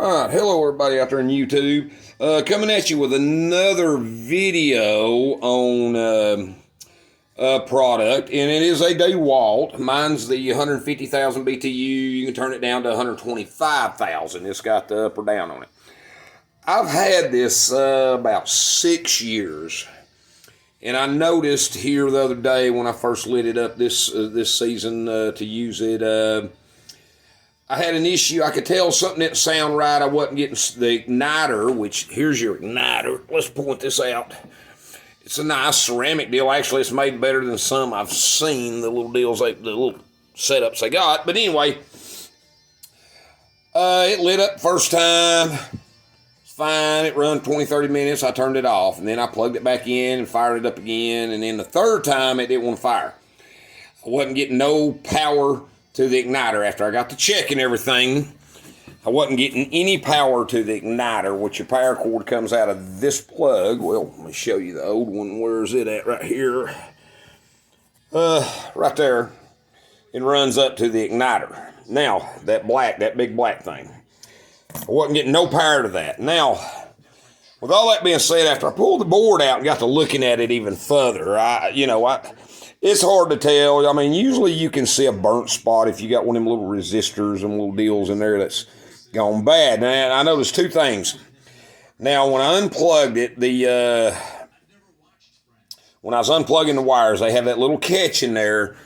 All right, hello everybody out there on YouTube. Coming at you with another video on a product, and it is a DeWalt. Mine's the 150,000 BTU. You can turn it down to 125,000. It's got the up or down on it. I've had this about 6 years, and I noticed here the other day when I first lit it up this season to use it. I had an issue. I could tell something didn't sound right. I wasn't getting the igniter, which, here's your igniter. Let's point this out. It's a nice ceramic deal. Actually, it's made better than some I've seen, the little deals, the little setups they got. But anyway, it lit up first time. It's fine. It run 20, 30 minutes. I turned it off, and then I plugged it back in and fired it up again. And then the third time, it didn't want to fire. I wasn't getting no power to the igniter. After I got the check and everything, I wasn't getting any power to the igniter, which your power cord comes out of this plug. Well, let me show you the old one. Where is it at? Right here. Right there. It runs up to the igniter. Now, that big black thing. I wasn't getting no power to that. Now, with all that being said, after I pulled the board out and got to looking at it even further, it's hard to tell. I mean, usually you can see a burnt spot if you got one of them little resistors and little deals in there that's gone bad. Now, I noticed two things. Now, when I unplugged it, when I was unplugging the wires, they have that little catch in there.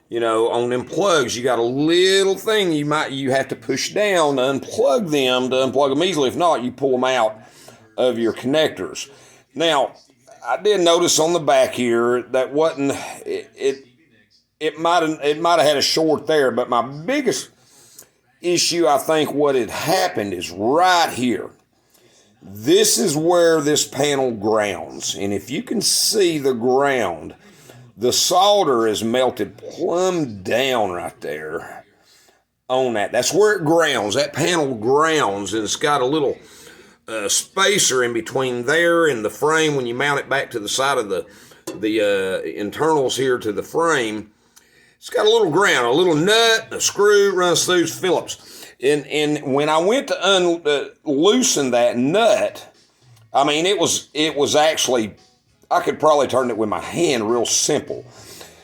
You know, on them plugs, you got a little thing you have to push down to unplug them easily. If not, you pull them out of your connectors. Now, I did notice on the back here that wasn't it might have had a short there, but my biggest issue, I think, what had happened is right here. This is where this panel grounds, and if you can see the ground, the solder is melted plumb down right there on that. That's where it grounds. That panel grounds, and it's got a little spacer in between there and the frame. When you mount it back to the side of the internals here to the frame, it's got a little ground, a little nut, a screw runs through Phillips. And when I went to loosen that nut, I mean, it was actually, I could probably turn it with my hand real simple.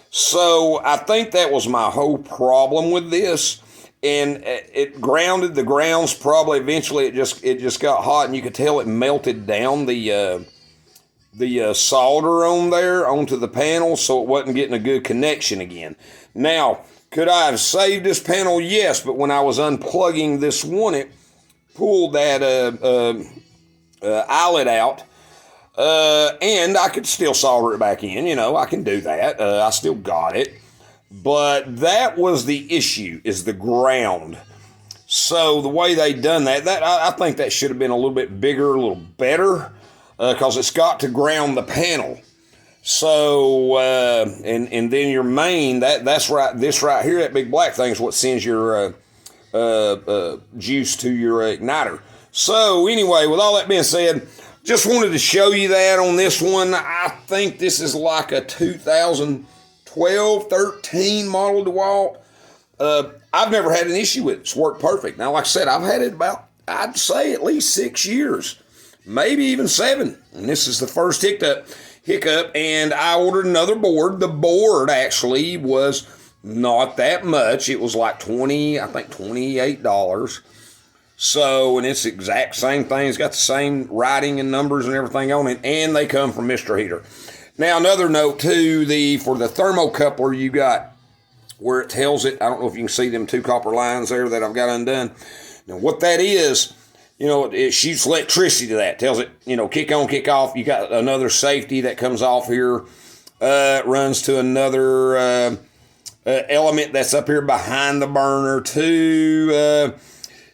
So I think that was my whole problem with this. And it grounded the grounds. Probably eventually it just got hot, and you could tell it melted down the solder on there onto the panel, so it wasn't getting a good connection again. Now, could I have saved this panel? Yes, but when I was unplugging this one, it pulled that eyelet out, and I could still solder it back in. You know, I can do that. I still got it. But that was the issue, is the ground. So the way they done that I think that should have been a little bit bigger, a little better, because it's got to ground the panel. So and then your main, that's right. This right here, that big black thing, is what sends your juice to your igniter. So anyway, with all that being said, just wanted to show you that on this one. I think this is like a 2012, 13 model DeWalt. I've never had an issue with it. It's worked perfect. Now, like I said, I've had it about, I'd say, at least 6 years, maybe even 7. And this is the first hiccup, and I ordered another board. The board actually was not that much. It was like $28. So, and it's the exact same thing. It's got the same writing and numbers and everything on it, and they come from Mr. Heater. Now, another note too, for the thermocoupler, you got where it tells it, I don't know if you can see them 2 copper lines there that I've got undone. Now, what that is, you know, it shoots electricity to that. It tells it, you know, kick on, kick off. You got another safety that comes off here. It runs to another element that's up here behind the burner too.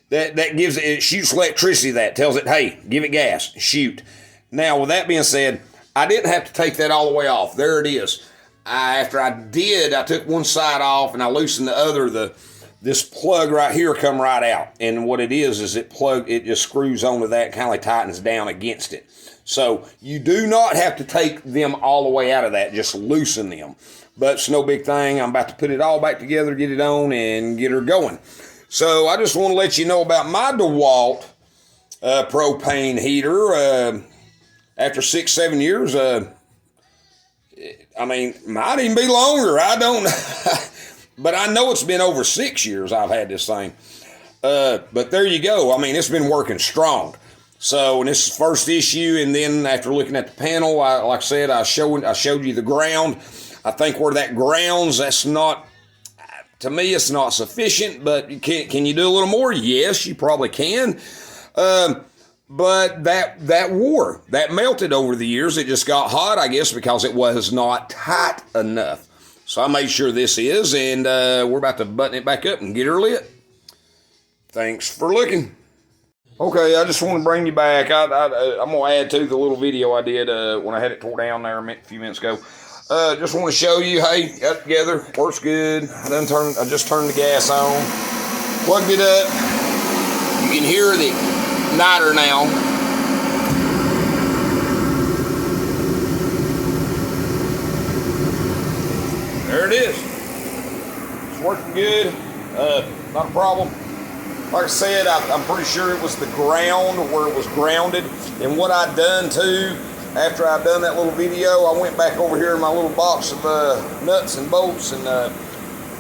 That gives it shoots electricity to that. Tells it, hey, give it gas, shoot. Now, with that being said, I didn't have to take that all the way off. There it is. After I did, I took one side off and I loosened the other. This plug right here come right out. And what it is it just screws onto that, kind of like tightens down against it. So you do not have to take them all the way out of that. Just loosen them. But it's no big thing. I'm about to put it all back together, get it on, and get her going. So I just want to let you know about my DeWalt propane heater. After 6-7 years, I mean, might even be longer. I don't but I know it's been over 6 years I've had this thing. But there you go. I mean, it's been working strong. So, and this is first issue, and then after looking at the panel, like I said, I showed you the ground. I think where that grounds, that's not, to me, it's not sufficient, but can you do a little more? Yes, you probably can. But that wore, that melted over the years. It just got hot, I guess, because it was not tight enough. So I made sure this is, and we're about to button it back up and get her lit. Thanks for looking. Okay, I just want to bring you back. I'm going to add to the little video I did when I had it tore down there a few minutes ago. Just want to show you, hey, got it together, works good. I just turned the gas on, plugged it up. You can hear the igniter now. There it is. It's working good. Not a problem. Like I said, I'm pretty sure it was the ground where it was grounded. And what I'd done too, after I'd done that little video, I went back over here in my little box of nuts and bolts and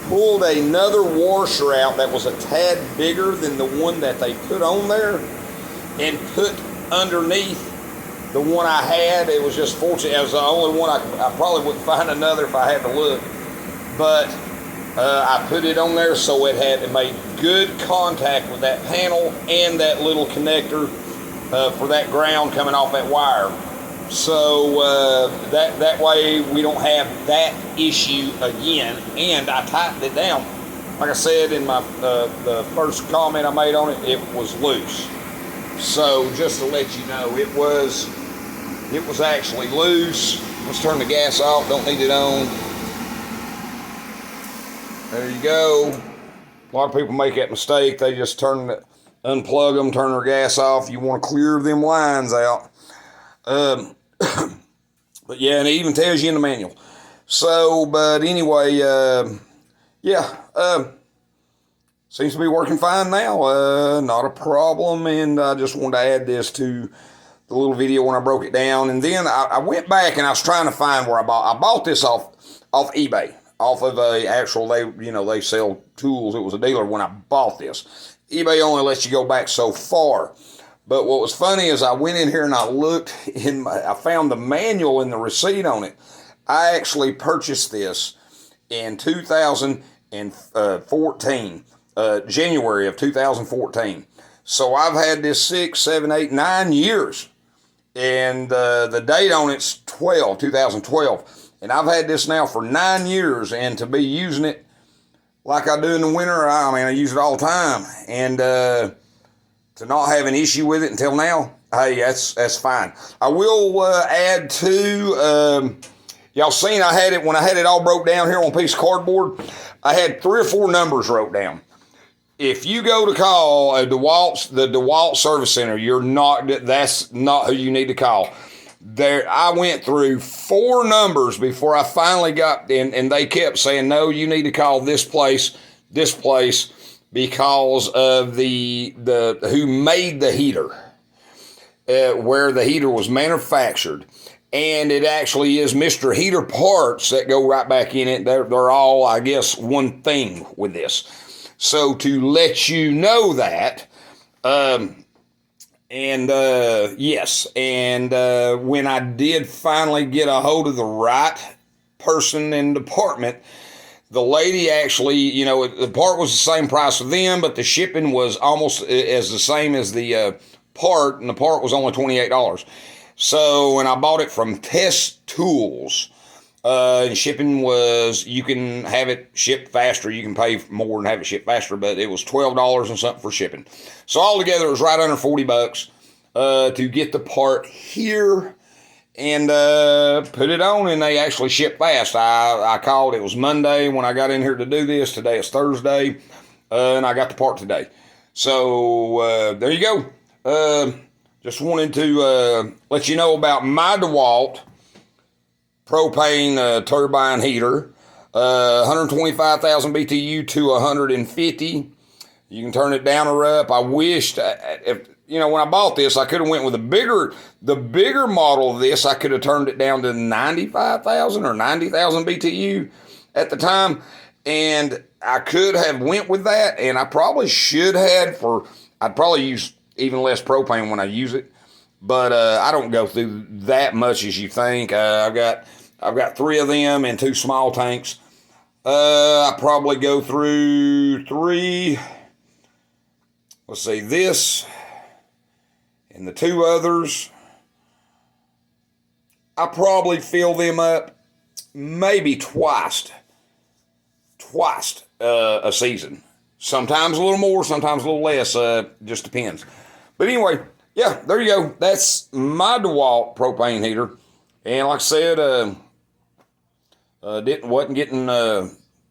pulled another washer out that was a tad bigger than the one that they put on there and put underneath the one I had. It was just fortunate. It was the only one I probably wouldn't find another if I had to look. But I put it on there so it made good contact with that panel and that little connector for that ground coming off that wire. So that way we don't have that issue again. And I tightened it down. Like I said in my the first comment I made on it, it was loose. So just to let you know, it was actually loose. Let's turn the gas off. Don't need it on. There you go. A lot of people make that mistake. They just unplug them, turn their gas off. You want to clear them lines out. But yeah, and it even tells you in the manual. So, but anyway, yeah, seems to be working fine now. Not a problem. And I just wanted to add this to the little video when I broke it down. And then I went back and I was trying to find where I bought this off eBay. Off of a actual, they sell tools. It was a dealer when I bought this. eBay only lets you go back so far. But what was funny is I went in here and I looked I found the manual and the receipt on it. I actually purchased this in 2014, January of 2014. So I've had this 6, 7, 8, 9 years. And the date on it's 2012. And I've had this now for 9 years, and to be using it like I do in the winter, I use it all the time. And to not have an issue with it until now, hey, that's fine. I will add to, y'all seen I had it, when I had it all broke down here on a piece of cardboard, I had 3 or 4 numbers wrote down. If you go to call the DeWalt Service Center, that's not who you need to call. There, I went through 4 numbers before I finally got in, and they kept saying, no, you need to call this place, because of the who made the heater, where the heater was manufactured. And it actually is Mr. Heater parts that go right back in it. They're all, I guess, one thing with this. So to let you know that, yes, and when I did finally get a hold of the right person in the department, the lady actually, the part was the same price for them, but the shipping was almost as the same as the part, and the part was only $28. So when I bought it from Test Tools, and shipping was, you can have it shipped faster. You can pay more and have it shipped faster, but it was $12 and something for shipping. So altogether, it was right under $40 to get the part here and put it on, and they actually ship fast. I called, it was Monday when I got in here to do this. Today is Thursday, and I got the part today. So there you go. Just wanted to let you know about my DeWalt propane turbine heater, 125,000 BTU to 150. You can turn it down or up. I wished, you know, when I bought this, I could have went with the bigger model of this. I could have turned it down to 95,000 or 90,000 BTU at the time, and I could have went with that, and I probably should have I'd probably use even less propane when I use it, but I don't go through that much as you think. I've got 3 of them and 2 small tanks. I probably go through 3. Let's see, this and the 2 others. I probably fill them up maybe twice a season. Sometimes a little more, sometimes a little less. Just depends. But anyway, yeah, there you go. That's my DeWalt propane heater. And like I said, wasn't getting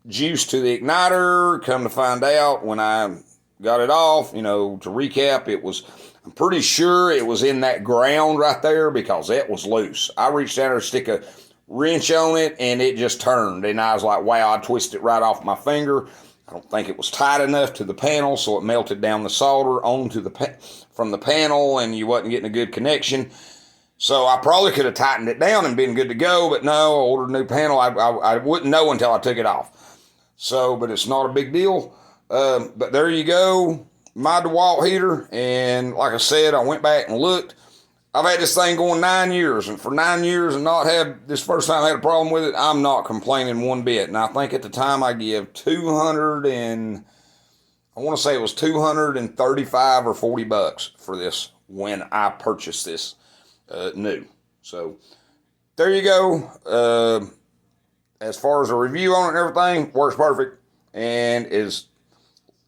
juice to the igniter. Come to find out, when I got it off, you know, to recap, I'm pretty sure it was in that ground right there, because it was loose. I reached down there to stick a wrench on it, and it just turned. And I was like, wow, I twisted it right off my finger. I don't think it was tight enough to the panel, so it melted down the solder onto from the panel, and you wasn't getting a good connection. So I probably could have tightened it down and been good to go, but no, I ordered a new panel. I wouldn't know until I took it off. So, but it's not a big deal. But there you go, my DeWalt heater. And like I said, I went back and looked. I've had this thing going 9 years, and for 9 years and not have this first time I had a problem with it, I'm not complaining one bit. And I think at the time I give I want to say it was 235 or 40 bucks for this when I purchased this new. So there you go. As far as a review on it and everything, works perfect. And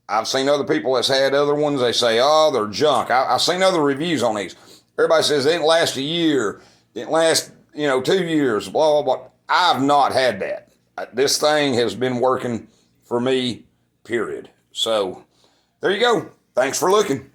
I've seen other people that's had other ones, they say, oh, they're junk. I've seen other reviews on these. Everybody says it didn't last a year, didn't last, 2 years, blah, blah, blah. I've not had that. This thing has been working for me, period. So there you go. Thanks for looking.